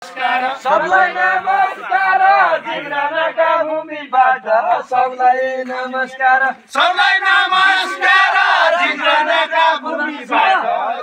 सबलाई नमस्कार जिग्रानाका भूमिबाट सबलाई नमस्कार सबलाई नमस्कार जिग्रानाका भूमिबाट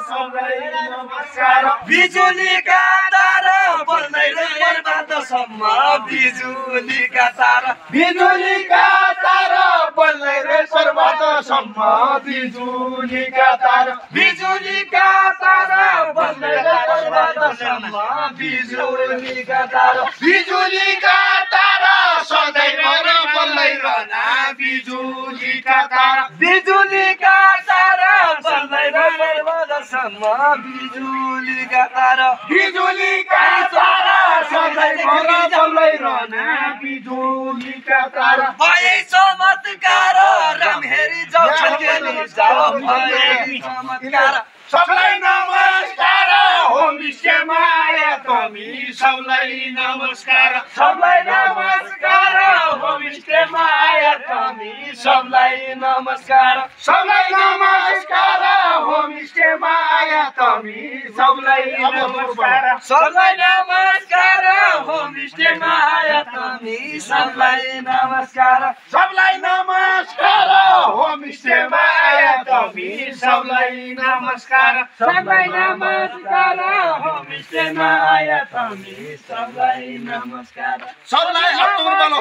सबलाई नमस्कार बिजुलीका तार बल्दै पर्वतसम्म बिजुलीका तार बिजुलीका तार बल्दै रे पर्वतसम्म बिजुलीका तार बिजुलीका तार बल्दै पर्वतसम्म बिजुलीका तार बिजुलीका तार सधैँभर बल्दै रहना बिजुलीका तार बिजुलीका तार बल्दै पर्वतसम्म बिजुलीका तार बिजुलीका तार सधैँभर बल्दै रहना बिजुलीका तार भए चमत्कार रामहेरी जाऊ छल्केली जाऊ भए चमत्कार सबलाई नमस्कार होमस्टेमा आया तमी सबलाई नमस्कार सबलाई नमस्कार होमस्टेमा आया तमी सबलाई नमस्कार सबलाई नमस्कार होमस्टेमा आया तमी सबलाई नमस्कार सबलाई नमस्कार होमस्टेमा आया तमी सबलाई नमस्कार सबलाई नमस्कार होमस्टेमा आया तमी सबलाई नमस्कार सबलाई नमस्कार होमस्टेमा आया तमी सबलाई नमस्कार सबलाई अतुर बोलो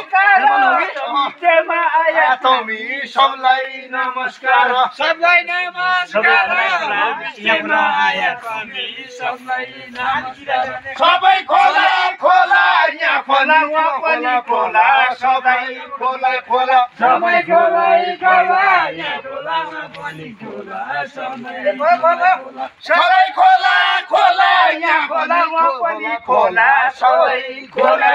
होमस्टेमा आया तमी सबलाई नमस्कार सबलाई नमस्कार होमस्टेमा आया तमी सबलाई नमस्कार सबै खोला खोला यहाँ खोला वहाँ पनि खोला सबै खोला खोला सबै खोला खोला यहाँ खोलामा पनि खोला सबै खोला सबै खोला खोला यहाँ खोला वहाँ पनि खोला सबै खोला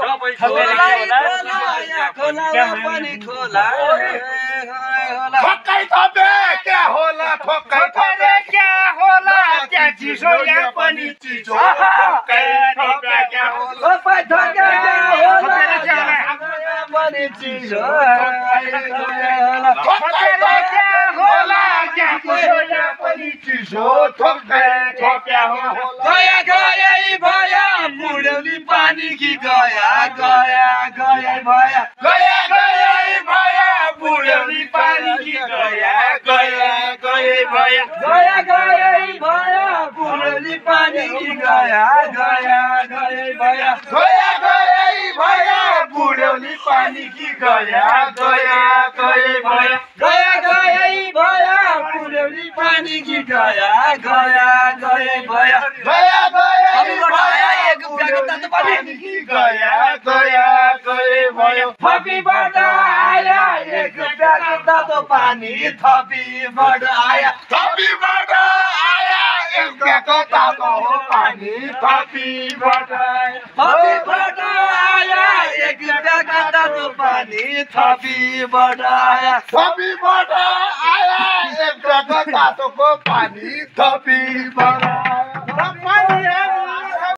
सबै खोला यहाँ खोलामा पनि खोला ठोक्कै थपे क्या होला ठोक्कै थपे क्या होला त्यहाँ चिसो यहाँ पनि चिसो ठोक्कै थपे क्या होला सबै थोक्कै होला पनि चिसो ठोक्कै थपे होला त्यहाँ चिसो यहाँ पनि चिसो ठोक्कै थपे होला गया गया भया बुढौली पानी कि गया गया गया भया गया गया भया बुढौली पानी कि गया गया गए भया गया गया भया बुढौली पानी कि गया गया गए भया गया गए भया बुढौली पानी कि गया गया गए भया गया गया भया बुढौली पानी कि गया गया गए भया गया गया भया एक प्याकेट त पनि गया गया गए भयो थपीबाट आया एक प्याकेट तातो पानी थपीबाट आया थपीबाट आया एक प्याकेट तातो पानी थपीबाट थपीबाट आया एक प्याकेट तातो पानी थपीबाट आया थपीबाट आया एक प्याकेट तातोको पानी थपीबाट